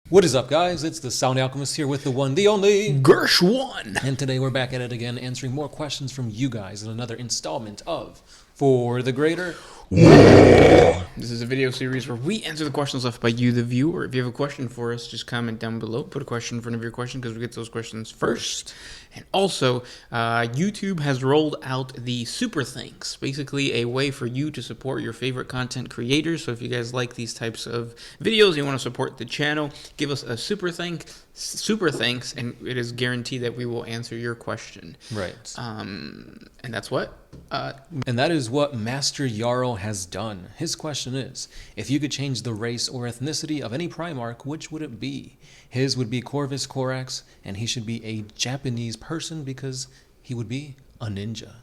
What is up, guys? It's the Sound Alchemist here with the one, the only Gersh1. And today we're back at it again, answering more questions from you guys in another installment of For the Greater. This is a video series where we answer the questions left by you, the viewer. If you have a question for us, just comment down below. Put a question in front of your question because we get those questions first. And also, YouTube has rolled out the Super Thanks, basically a way for you to support your favorite content creators. So if you guys like these types of videos, you want to support the channel, give us a super thanks, and it is guaranteed that we will answer your question. Right. And that's what? And that is what Master Jarl has done. His question is, if you could change the race or ethnicity of any Primarch, which would it be? His would be Corvus Corax, and he should be a Japanese person because he would be a ninja.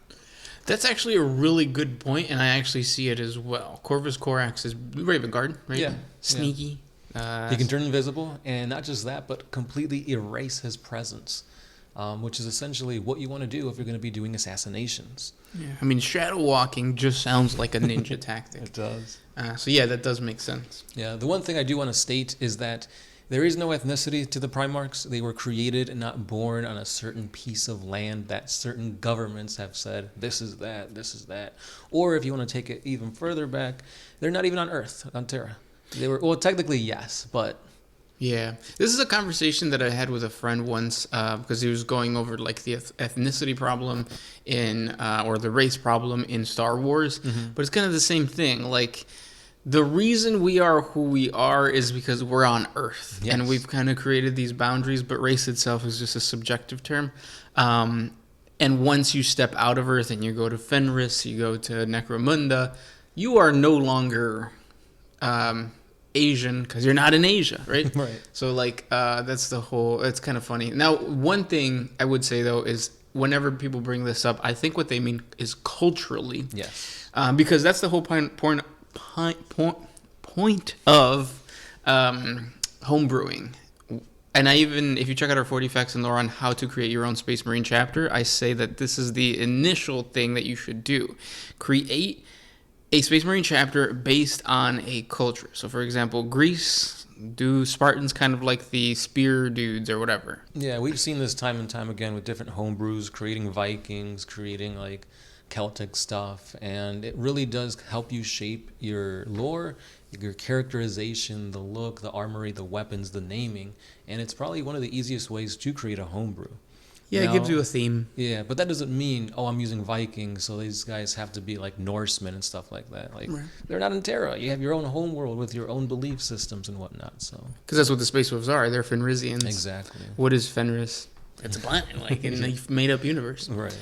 That's actually a really good point, and I actually see it as well. Corvus Corax is Raven Guard, right? Yeah. Sneaky. He can turn invisible, and not just that, but completely erase his presence, which is essentially what you want to do if you're going to be doing assassinations. Yeah. I mean, shadow walking just sounds like a ninja tactic. It does. So yeah, that does make sense. Yeah, the one thing I do want to state is that there is no ethnicity to the Primarchs. They were created and not born on a certain piece of land that certain governments have said, this is that, this is that. Or if you want to take it even further back, they're not even on Earth, on Terra. They were, well, technically, yes, but... Yeah, this is a conversation that I had with a friend once because he was going over like the ethnicity problem in or the race problem in Star Wars, but it's kind of the same thing. Like the reason we are who we are is because we're on Earth, and we've kind of created these boundaries. But race itself is just a subjective term. And once you step out of Earth and you go to Fenris, you go to Necromunda, you are no longer Asian because you're not in Asia, right? Right. So like that's the whole. It's kind of funny. Now, one thing I would say though is whenever people bring this up, I think what they mean is culturally. Yes. Because that's the whole point of homebrewing. And I even, if you check out our 40 Facts and Lore on how to create your own Space Marine chapter, I say that this is the initial thing that you should do. Create a Space Marine chapter based on a culture. So, for example, Greece, do Spartans kind of like the spear dudes or whatever? Yeah, we've seen this time and time again with different homebrews, creating Vikings, creating like Celtic stuff, and it really does help you shape your lore, your characterization, the look, the armory, the weapons, the naming, and it's probably one of the easiest ways to create a homebrew. Yeah, it gives you a theme. Yeah, but that doesn't mean, oh, I'm using Vikings, so these guys have to be like Norsemen and stuff like that. Like, they're not in Terra. You have your own homeworld with your own belief systems and whatnot. So, because that's what the Space Wolves are. They're Fenrisians. Exactly. What is Fenris? It's a planet, like in a made-up universe. Right.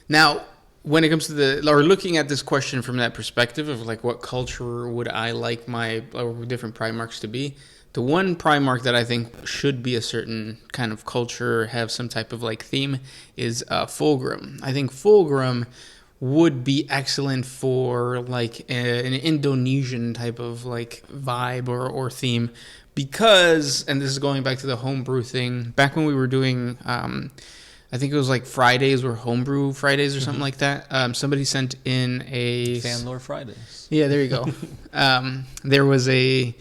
Now, when it comes to or looking at this question from that perspective of like what culture would I like my different Primarchs to be, the one Primarch that I think should be a certain kind of culture, have some type of like theme, is Fulgrim. I think Fulgrim would be excellent for like an Indonesian type of like vibe or theme because, and this is going back to the homebrew thing, back when we were doing, I think it was like Fridays or homebrew Fridays or something like that. Somebody sent in a... Fan Lore Fridays. Yeah, there you go. There was a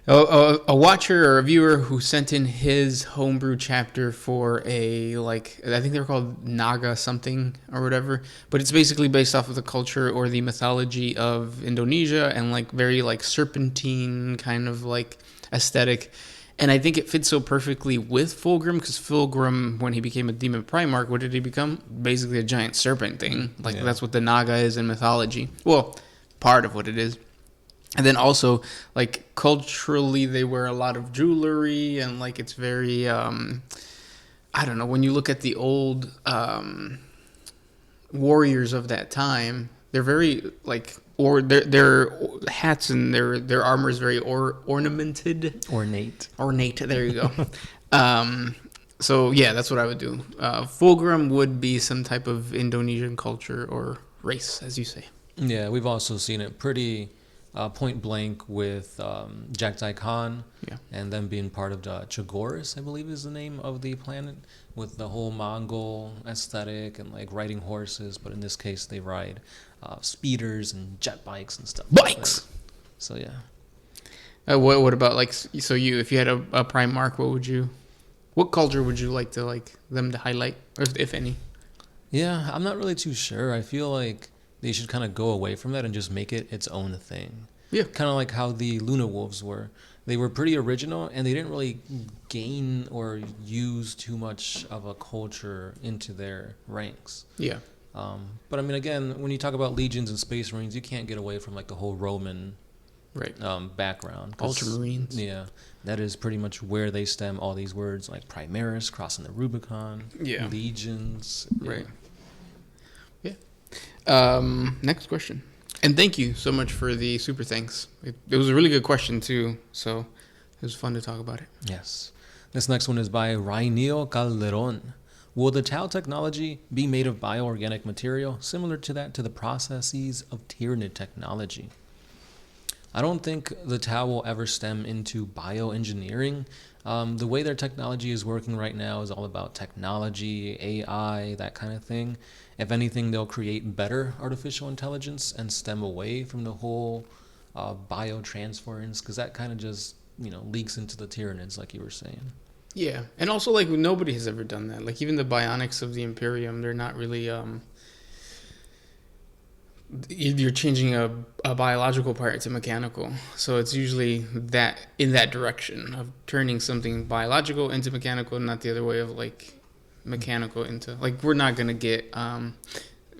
watcher or a viewer who sent in his homebrew chapter for a, like, I think they were called Naga something or whatever, but it's basically based off of the culture or the mythology of Indonesia and like very like serpentine kind of like aesthetic. And I think it fits so perfectly with Fulgrim because Fulgrim, when he became a demon Primarch, what did he become? Basically a giant serpent thing. Like that's what the Naga is in mythology. Well, part of what it is. And then also, like, culturally, they wear a lot of jewelry, and, like, it's very, I don't know, when you look at the old warriors of that time, they're very, like, or their hats and their armor is very ornamented. Ornate, there you go. So, yeah, that's what I would do. Fulgrim would be some type of Indonesian culture or race, as you say. Yeah, we've also seen it pretty... point blank with Jagtai Khan, and them being part of the Chagoris, I believe is the name of the planet, with the whole Mongol aesthetic and like riding horses, but in this case they ride speeders and jet bikes and stuff. Bikes! So yeah. What about like so you if you had a Primarch, what culture would you like to like them to highlight, or if any? Yeah, I'm not really too sure. I feel like they should kind of go away from that and just make it its own thing. Yeah. Kind of like how the Luna Wolves were. They were pretty original and they didn't really gain or use too much of a culture into their ranks. Yeah. But I mean, again, when you talk about legions and space marines, you can't get away from like the whole Roman Right. background. Ultramarines. Yeah, that is pretty much where they stem all these words like Primaris, crossing the Rubicon, Yeah. legions. Right. Yeah. Next question. And thank you so much for the super thanks. It was a really good question too, so it was fun to talk about it. Yes. This next one is by Rainiel Calderon. Will the Tau technology be made of bioorganic material similar to that to the processes of Tyranid technology? I don't think the Tau will ever stem into bioengineering. The way their technology is working right now is all about technology, AI, that kind of thing. If anything, they'll create better artificial intelligence and stem away from the whole biotransference, because that kind of just, leaks into the Tyranids, like you were saying. Yeah, and also like nobody has ever done that. Like even the bionics of the Imperium, they're not really you're changing a biological part to mechanical. So it's usually that in that direction of turning something biological into mechanical, not the other way of like mechanical into like we're not gonna get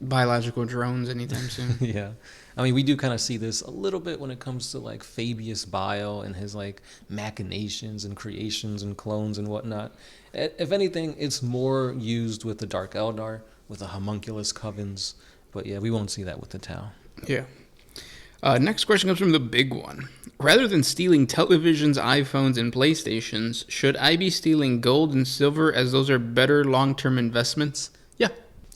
biological drones anytime soon. Yeah. I mean, we do kind of see this a little bit when it comes to like Fabius Bile and his like machinations and creations and clones and whatnot. If anything, it's more used with the Dark Eldar, with the homunculus covens. But yeah, we won't see that with the Tau. Yeah. Next question comes from the big one. Rather than stealing televisions, iPhones, and PlayStations, should I be stealing gold and silver as those are better long-term investments? Yeah.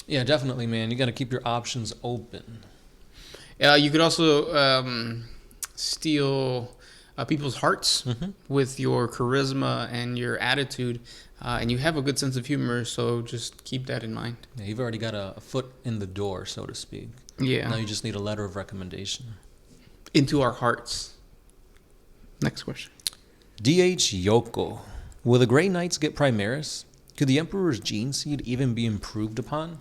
Yeah, definitely, man. You got to keep your options open. You could also steal people's hearts with your charisma and your attitude, and you have a good sense of humor, so just keep that in mind. Yeah, you've already got a foot in the door, so to speak. Yeah. Now you just need a letter of recommendation. Into our hearts. Next question. DH Yoko. Will the Grey Knights get Primaris? Could the Emperor's gene seed even be improved upon?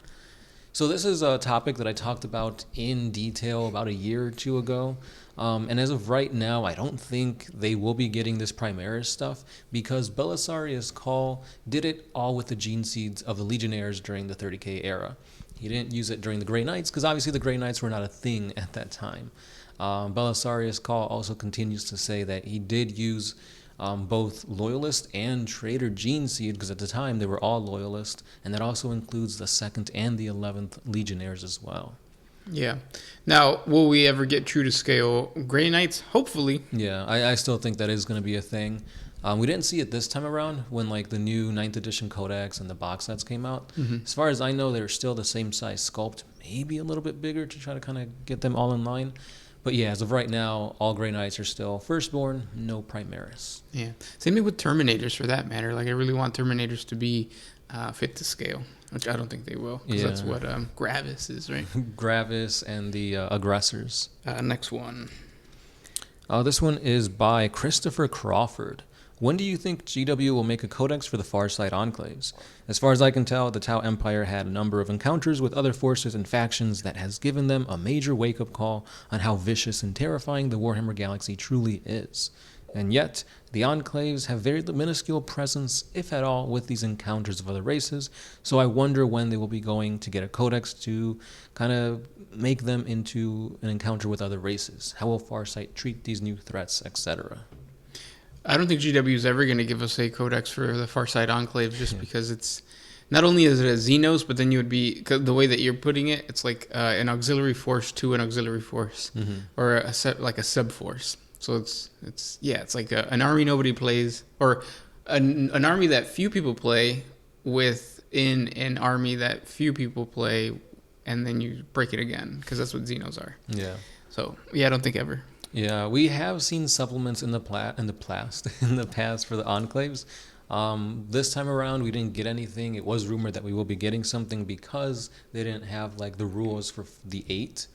So this is a topic that I talked about in detail about a year or two ago. And as of right now, I don't think they will be getting this Primaris stuff because Belisarius Cawl did it all with the gene seeds of the Legionnaires during the 30K era. He didn't use it during the Grey Knights because obviously the Grey Knights were not a thing at that time. Belisarius Cawl also continues to say that he did use both loyalist and traitor gene seed because at the time they were all loyalist, and that also includes the 2nd and the 11th Legionnaires as well. Yeah. Now, will we ever get true to scale Grey Knights? Hopefully. Yeah, I still think that is going to be a thing. We didn't see it this time around when like the new 9th edition codex and the box sets came out. As far as I know, they're still the same size sculpt, maybe a little bit bigger to try to kind of get them all in line. But yeah, as of right now, all Grey Knights are still firstborn, no Primaris. Yeah. Same thing with Terminators for that matter. Like I really want Terminators to be fit to scale, which I don't think they will. Because that's what Gravis is, right? Gravis and the aggressors. Next one. This one is by Christopher Crawford. When do you think GW will make a codex for the Farsight Enclaves? As far as I can tell, the Tau Empire had a number of encounters with other forces and factions that has given them a major wake-up call on how vicious and terrifying the Warhammer Galaxy truly is. And yet, the Enclaves have very minuscule presence, if at all, with these encounters of other races, so I wonder when they will be going to get a codex to kind of make them into an encounter with other races. How will Farsight treat these new threats, etc.? I don't think GW is ever going to give us a codex for the Farsight Enclave just because it's not only is it a Xenos, but then you would be, the way that you're putting it, it's like an auxiliary force to an auxiliary force or like a sub force. So it's like an army nobody plays, or an army that few people play within an army that few people play, and then you break it again because that's what Xenos are. Yeah. So yeah, I don't think ever. Yeah, we have seen supplements in the past for the Enclaves. This time around, we didn't get anything. It was rumored that we will be getting something because they didn't have like the rules for the 8.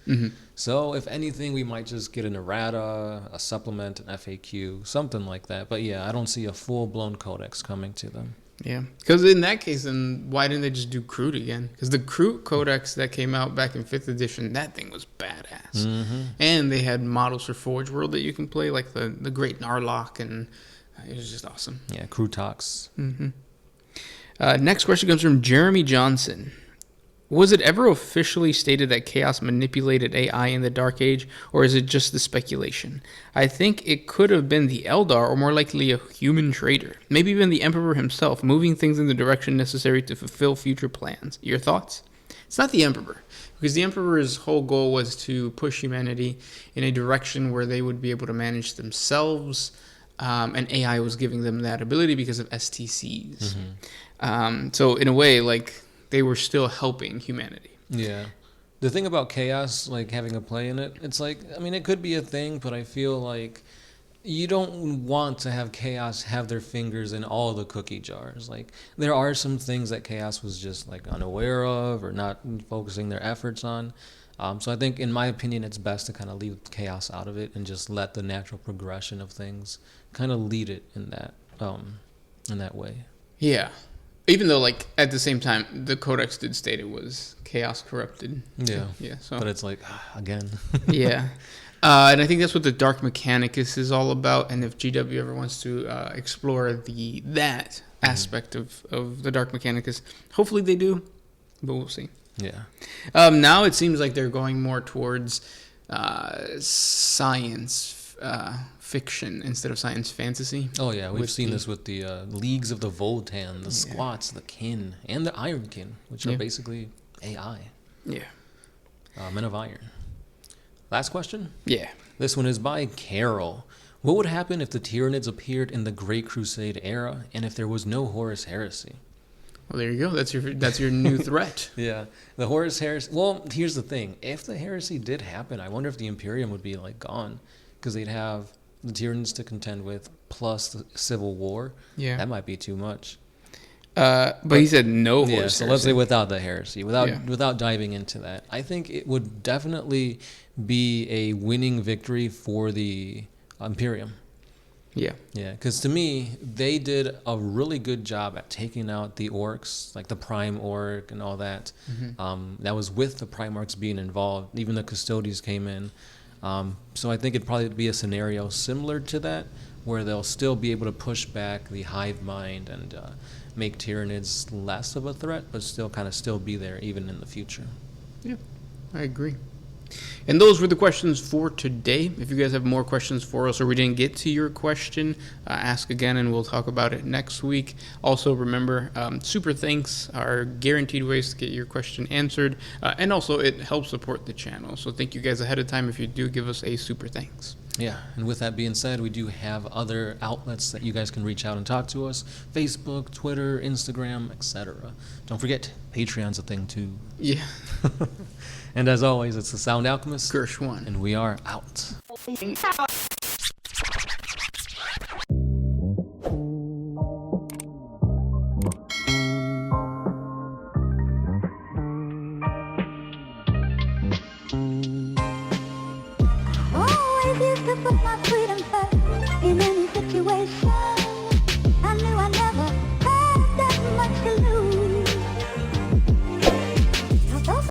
So if anything, we might just get an errata, a supplement, an FAQ, something like that. But yeah, I don't see a full-blown codex coming to them. Yeah, because in that case, then why didn't they just do Kroot again? Because the Kroot Codex that came out back in 5th edition, that thing was badass. And they had models for Forge World that you can play, like the Great Narlock, and it was just awesome. Yeah, Krootox. Next question comes from Jeremy Johnson. Was it ever officially stated that Chaos manipulated AI in the Dark Age, or is it just the speculation? I think it could have been the Eldar, or more likely a human traitor. Maybe even the Emperor himself, moving things in the direction necessary to fulfill future plans. Your thoughts? It's not the Emperor, because the Emperor's whole goal was to push humanity in a direction where they would be able to manage themselves, and AI was giving them that ability because of STCs. So in a way, like, they were still helping humanity. Yeah. The thing about Chaos, like, having a play in it, it's like, I mean, it could be a thing, but I feel like you don't want to have Chaos have their fingers in all the cookie jars. Like, there are some things that Chaos was just, like, unaware of or not focusing their efforts on. So I think, in my opinion, it's best to kind of leave Chaos out of it and just let the natural progression of things kind of lead it in that way. Yeah. Even though, like, at the same time, the Codex did state it was Chaos corrupted. Yeah. Yeah. So. But it's like, again. Yeah. And I think that's what the Dark Mechanicus is all about. And if GW ever wants to explore that aspect of the Dark Mechanicus, hopefully they do, but we'll see. Yeah. Now it seems like they're going more towards science fiction instead of science fantasy. Oh yeah, we've seen this with the Leagues of the Voltan, the Squats, the Kin, and the Ironkin, which are basically AI. Yeah. Men of Iron. Last question? Yeah. This one is by Carol. What would happen if the Tyranids appeared in the Great Crusade era, and if there was no Horus Heresy? Well, there you go. That's your new threat. Yeah. The Horus Heresy... Well, here's the thing. If the Heresy did happen, I wonder if the Imperium would be, like, gone. Because they'd have the Tyranids to contend with, plus the Civil War. Yeah. That might be too much. But he said no Horus Heresy. Let's say without the Heresy, without diving into that. I think it would definitely be a winning victory for the Imperium. Yeah. Yeah, because to me, they did a really good job at taking out the orcs, like the Prime Orc and all that. That was with the Primarchs being involved. Even the Custodians came in. So I think it'd probably be a scenario similar to that, where they'll still be able to push back the hive mind and make Tyranids less of a threat, but still kind of still be there even in the future. Yeah, I agree. And those were the questions for today. If you guys have more questions for us or we didn't get to your question, ask again and we'll talk about it next week. Also, remember, super thanks are guaranteed ways to get your question answered. And also, it helps support the channel. So thank you guys ahead of time if you do give us a super thanks. Yeah, and with that being said, we do have other outlets that you guys can reach out and talk to us. Facebook, Twitter, Instagram, etc. Don't forget, Patreon's a thing too. Yeah. And as always, it's the Sound Alchemist. Gershwan. And we are out. Always used to put my freedom first in any situation.